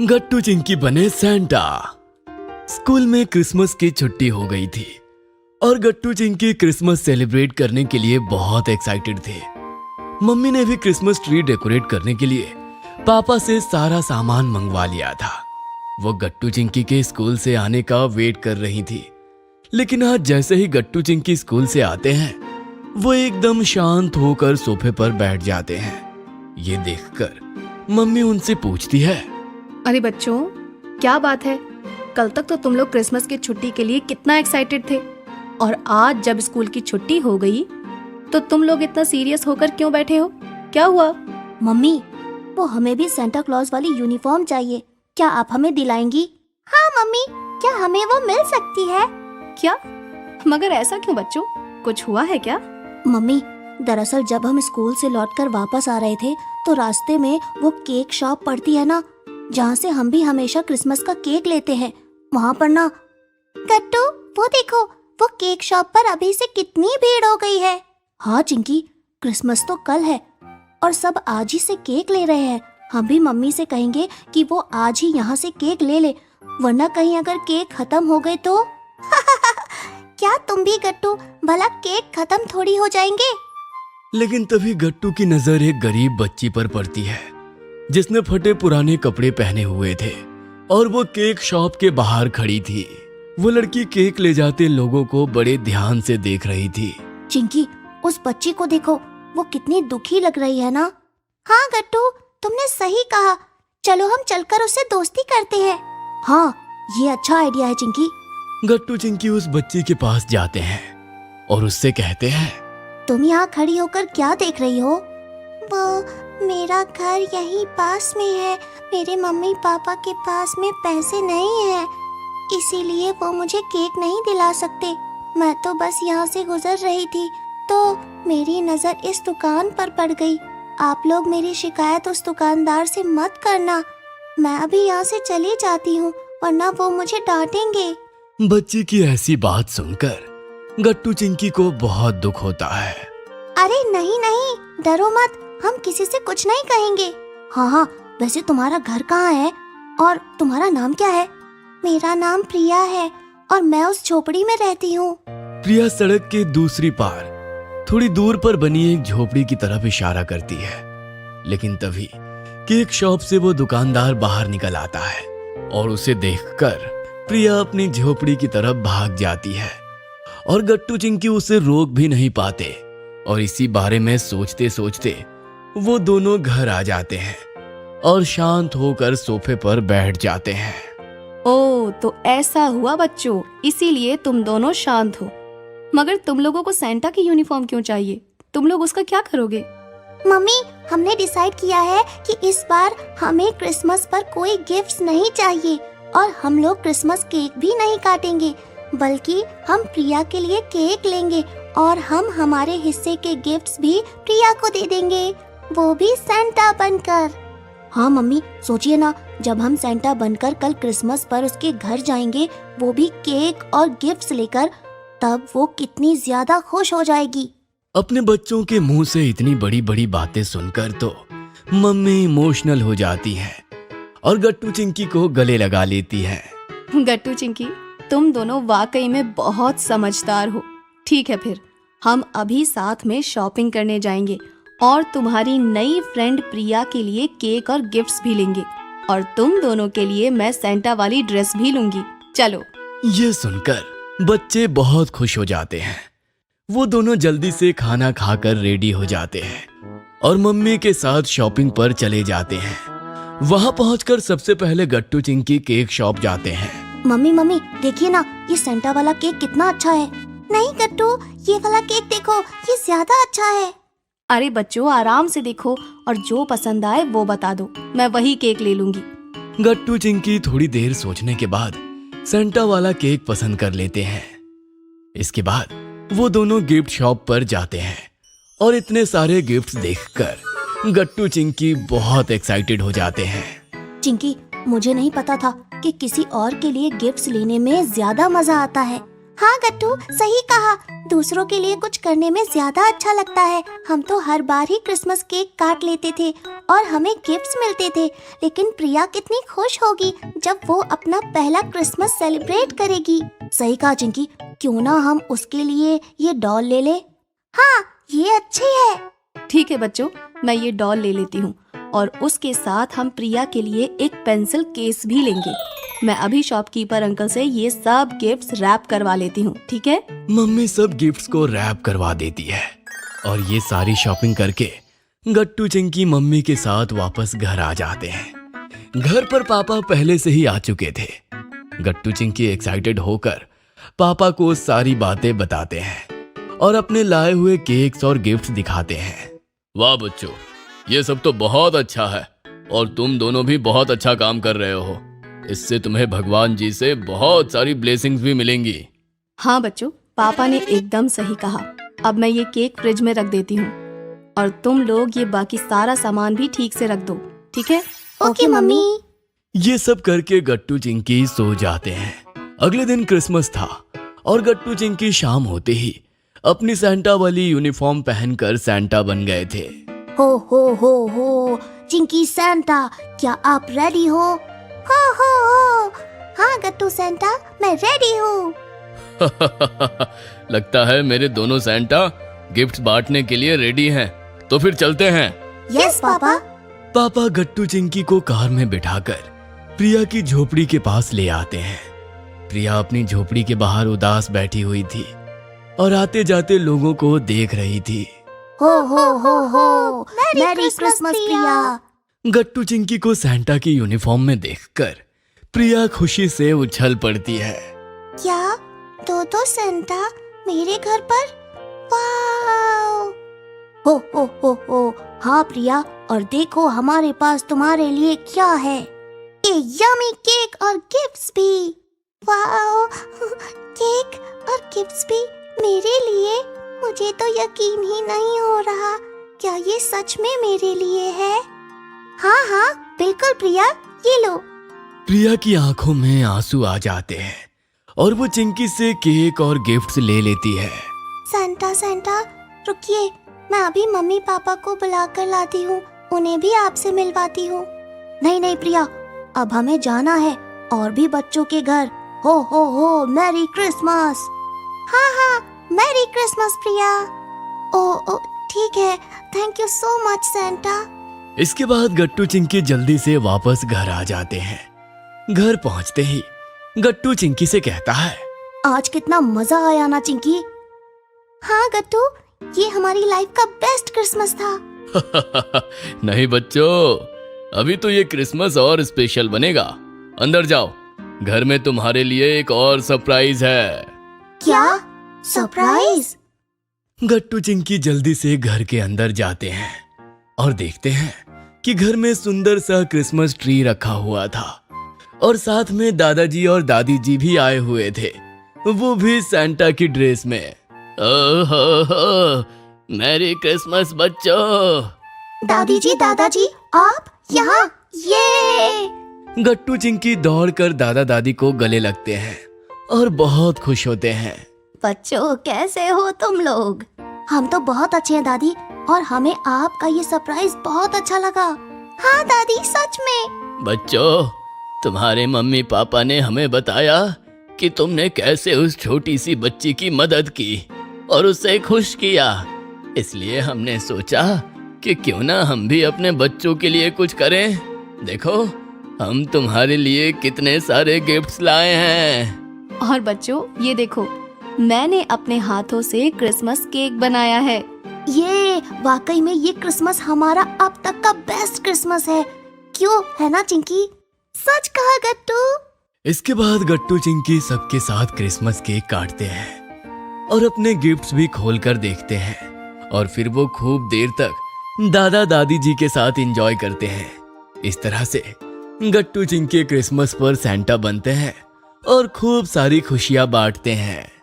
गट्टू चिंकी बने Santa. School में Christmas की छुट्टी हो गई थी और गट्टू चिंकी क्रिसमस सेलिब्रेट करने के लिए बहुत एक्साइटेड थे। मम्मी ने भी क्रिसमस ट्री डेकोरेट करने के लिए पापा से सारा सामान मंगवा लिया था। वो गट्टू चिंकी के स्कूल से आने का वेट कर रही थी, लेकिन आज जैसे ही गट्टू चिंकी स्कूल से आते हैं वो एकदम शांत होकर सोफे पर बैठ जाते हैं। ये देखकर मम्मी उनसे पूछती है, अरे बच्चों, क्या बात है? कल तक तो तुम लोग क्रिसमस की छुट्टी के लिए कितना एक्साइटेड थे, और आज जब स्कूल की छुट्टी हो गई तो तुम लोग इतना सीरियस होकर क्यों बैठे हो? क्या हुआ? मम्मी, वो हमें भी सेंटा क्लॉज वाली यूनिफॉर्म चाहिए, क्या आप हमें दिलाएंगी? हाँ मम्मी, क्या हमें वो मिल सकती है? क्या? मगर ऐसा क्यों बच्चों, कुछ हुआ है क्या? मम्मी, दरअसल जब हम स्कूल से लौटकर वापस आ रहे थे तो रास्ते में वो केक शॉप पड़ती है ना, जहाँ से हम भी हमेशा क्रिसमस का केक लेते हैं, वहाँ पर ना। गट्टू, वो देखो, वो केक शॉप पर अभी से कितनी भीड़ हो गई है। हाँ चिंकी, क्रिसमस तो कल है और सब आज ही से केक ले रहे हैं। हम भी मम्मी से कहेंगे कि वो आज ही यहाँ से केक ले ले, वरना कहीं अगर केक खत्म हो गए तो। क्या तुम भी गट्टू, भला केक खत्म थोड़ी हो जाएंगे? लेकिन तभी गट्टू की नजर एक गरीब बच्ची पर पड़ती है जिसने फटे पुराने कपड़े पहने हुए थे और वो केक शॉप के बाहर खड़ी थी। वो लड़की केक ले जाते लोगों को बड़े ध्यान से देख रही थी। चिंकी, उस बच्ची को देखो, वो कितनी दुखी लग रही है ना। हाँ गट्टू, तुमने सही कहा, चलो हम चलकर उससे दोस्ती करते हैं। हाँ, ये अच्छा आइडिया है चिंकी। गट्टू चिंकी उस बच्ची के पास जाते हैं और उससे कहते हैं, तुम यहाँ खड़ी होकर क्या देख रही हो? वो, मेरा घर यहीं पास में है, मेरे मम्मी पापा के पास में पैसे नहीं है, इसीलिए वो मुझे केक नहीं दिला सकते। मैं तो बस यहाँ से गुजर रही थी तो मेरी नजर इस दुकान पर पड़ गई। आप लोग मेरी शिकायत उस दुकानदार से मत करना, मैं अभी यहाँ से चली जाती हूँ, वरना वो मुझे डांटेंगे। बच्ची की ऐसी बात सुनकर गट्टू चिंकी को बहुत दुख होता है। अरे नहीं नहीं, डरो मत, हम किसी से कुछ नहीं कहेंगे। हाँ हाँ, वैसे तुम्हारा घर कहाँ है और तुम्हारा नाम क्या है? मेरा नाम प्रिया है और मैं उस झोपड़ी में रहती हूँ। प्रिया सड़क के दूसरी पार थोड़ी दूर पर बनी एक झोपड़ी की तरफ इशारा करती है, लेकिन तभी केक शॉप से वो दुकानदार बाहर निकल आता है और उसे देखकर प्रिया अपनी झोपड़ी की तरफ भाग जाती है और गट्टू चिंकी उसे रोक भी नहीं पाते। और इसी बारे में सोचते सोचते वो दोनों घर आ जाते हैं और शांत होकर सोफे पर बैठ जाते हैं। ओह, तो ऐसा हुआ बच्चों, इसीलिए तुम दोनों शांत हो। मगर तुम लोगों को सेंटा की यूनिफॉर्म क्यों चाहिए? तुम लोग उसका क्या करोगे? मम्मी, हमने डिसाइड किया है कि इस बार हमें क्रिसमस पर कोई गिफ्ट्स नहीं चाहिए और हम लोग क्रिसमस केक भी नहीं काटेंगे, बल्कि हम प्रिया के लिए केक लेंगे और हम हमारे हिस्से के गिफ्ट्स भी प्रिया को दे देंगे, वो भी सेंटा बनकर। हाँ मम्मी, सोचिए ना, जब हम सेंटा बनकर कल क्रिसमस पर उसके घर जाएंगे, वो भी केक और गिफ्ट्स लेकर, तब वो कितनी ज्यादा खुश हो जाएगी। अपने बच्चों के मुंह से इतनी बड़ी बड़ी बातें सुनकर तो मम्मी इमोशनल हो जाती है और गट्टू चिंकी को गले लगा लेती है। गट्टू चिंकी, तुम दोनों वाकई में बहुत समझदार हो। ठीक है, फिर हम अभी साथ में शॉपिंग करने जाएंगे और तुम्हारी नई फ्रेंड प्रिया के लिए केक और गिफ्ट्स भी लेंगे, और तुम दोनों के लिए मैं सेंटा वाली ड्रेस भी लूंगी। चलो। ये सुनकर बच्चे बहुत खुश हो जाते हैं। वो दोनों जल्दी से खाना खाकर रेडी हो जाते हैं और मम्मी के साथ शॉपिंग पर चले जाते हैं। वहां पहुंचकर सबसे पहले गट्टू चिंकी केक शॉप जाते हैं। मम्मी मम्मी, देखिए ना, ये सेंटा वाला केक कितना अच्छा है। नहीं गट्टू, ये वाला केक देखो, ये ज्यादा अच्छा है। अरे बच्चों, आराम से देखो और जो पसंद आए वो बता दो, मैं वही केक ले लूंगी। गट्टू चिंकी थोड़ी देर सोचने के बाद सेंटा वाला केक पसंद कर लेते हैं। इसके बाद वो दोनों गिफ्ट शॉप पर जाते हैं और इतने सारे गिफ्ट्स देखकर गट्टू चिंकी बहुत एक्साइटेड हो जाते हैं। चिंकी, मुझे नहीं पता था कि किसी और के लिए गिफ्ट्स लेने में ज्यादा मजा आता है। हाँ गट्टू, सही कहा। दूसरों के लिए कुछ करने में ज्यादा अच्छा लगता है। हम तो हर बार ही क्रिसमस केक काट लेते थे और हमें गिफ्ट्स मिलते थे, लेकिन प्रिया कितनी खुश होगी जब वो अपना पहला क्रिसमस सेलिब्रेट करेगी। सही कहा चिंकी, क्यों ना हम उसके लिए ये डॉल ले ले। हाँ, ये अच्छी है। ठीक है बच्चों, मैं ये डॉल ले लेती हूँ और उसके साथ हम प्रिया के लिए एक पेंसिल केस भी लेंगे। मैं अभी शॉपकीपर अंकल से ये सब गिफ्ट्स रैप करवा लेती हूँ, ठीक है? मम्मी सब गिफ्ट्स को रैप करवा देती है और ये सारी शॉपिंग करके गट्टू चिंकी मम्मी के साथ वापस घर आ जाते हैं। घर पर पापा पहले से ही आ चुके थे। गट्टू चिंकी एक्साइटेड होकर पापा को सारी बातें बताते हैं और अपने लाए हुए केक्स और गिफ्ट्स दिखाते हैं। वाह बच्चों, ये सब तो बहुत अच्छा है और तुम दोनों भी बहुत अच्छा काम कर रहे हो। इससे तुम्हें भगवान जी से बहुत सारी ब्लेसिंग्स भी मिलेंगी। हाँ बच्चों, पापा ने एकदम सही कहा। अब मैं ये केक फ्रिज में रख देती हूँ और तुम लोग ये बाकी सारा सामान भी ठीक से रख दो, ठीक है? Okay mummy. ये सब करके गट्टू चिंकी सो जाते हैं। अगले दिन क्रिसमस था और गट्टू चिंकी शाम होते ही अपनी सैंटा वाली यूनिफॉर्म पहनकर सैंटा बन गए थे। हो, चिंकी सैंटा, क्या आप रेडी हो? हो। हाँ गट्टू सैंटा, मैं रेडी हूँ। लगता है मेरे दोनों सैंटा गिफ्ट्स बांटने के लिए रेडी हैं। तो फिर चलते हैं। Yes papa. पापा गट्टू चिंकी को कार में बिठाकर प्रिया की झोपड़ी के पास ले आते हैं। प्रिया अपनी झोपड़ी के बाहर उदास बैठी हुई थी और आते जाते लोगों को देख रही थी। हो, मैरी क्रिसमस प्रिया। गट्टू चिंकी को सैंटा की यूनिफॉर्म में देखकर प्रिया खुशी से उछल पड़ती है। क्या दो सैंटा मेरे घर पर? वाव! हो, हाँ प्रिया, और देखो हमारे पास तुम्हारे लिए क्या है। ये यमी केक और गिफ्ट्स भी। वाव! केक और गिफ्ट्स भी मेरे लिए। मुझे तो यकीन ही नहीं हो रहा। क्या ये सच में मेरे लिए है? हाँ, बिल्कुल प्रिया, ये लो। प्रिया की आंखों में आंसू आ जाते हैं और वो चिंकी से केक और गिफ्ट्स ले लेती है। सैंटा, रुकिए, मैं अभी मम्मी पापा को बुला कर लाती हूँ। उन्हें भी आपसे मिलवाती हूँ। नहीं प्रिया, अब हमें जाना है और भी बच्चों के घर। हो, मैरी क्रिसमस। हाँ, मैरी क्रिसमस प्रिया। ओ, ठीक है। Thank you so much Santa. इसके बाद गट्टू चिंकी जल्दी से वापस घर आ जाते हैं। घर पहुंचते ही गट्टू चिंकी से कहता है, आज कितना मजा आया ना चिंकी। हाँ गट्टू, ये हमारी लाइफ का बेस्ट क्रिसमस था। नहीं बच्चों, अभी तो ये क्रिसमस और स्पेशल बनेगा। अंदर जाओ, घर में तुम्हारे लिए एक और सरप्राइज है। क्या सरप्राइज? गट्टू चिंकी जल्दी से घर के अंदर जाते हैं और देखते हैं कि घर में सुंदर सा क्रिसमस ट्री रखा हुआ था और साथ में दादाजी और दादी जी भी आए हुए थे, वो भी सैंटा की ड्रेस में। ओहो, मैरी क्रिसमस बच्चों। दादाजी, आप यहाँ? ये! गट्टू चिंकी दौड़कर दादा दादी को गले लगते हैं और बहुत खुश होते हैं। बच्चों, कैसे हो तुम लोग? हम तो बहुत अच्छे हैं दादी, और हमें आपका ये सरप्राइज बहुत अच्छा लगा। हाँ दादी, सच में। बच्चों, तुम्हारे मम्मी पापा ने हमें बताया कि तुमने कैसे उस छोटी सी बच्ची की मदद की और उसे खुश किया। इसलिए हमने सोचा कि क्यों ना हम भी अपने बच्चों के लिए कुछ करें। देखो, हम तुम्हारे लिए कितने सारे गिफ्ट्स लाए हैं। और बच्चों, ये देखो, मैंने अपने हाथों से क्रिसमस केक बनाया है। ये वाकई में ये क्रिसमस हमारा अब तक का बेस्ट क्रिसमस है। क्यों, है ना चिंकी? सच कहा गट्टू। इसके बाद गट्टू चिंकी सबके साथ क्रिसमस केक काटते हैं और अपने गिफ्ट्स भी खोलकर देखते हैं और फिर वो खूब देर तक दादा दादी जी के साथ एंजॉय करते हैं। इस तरह से गट्टू चिंकी क्रिसमस पर सैंटा बनते हैं और खूब सारी खुशियां बांटते हैं।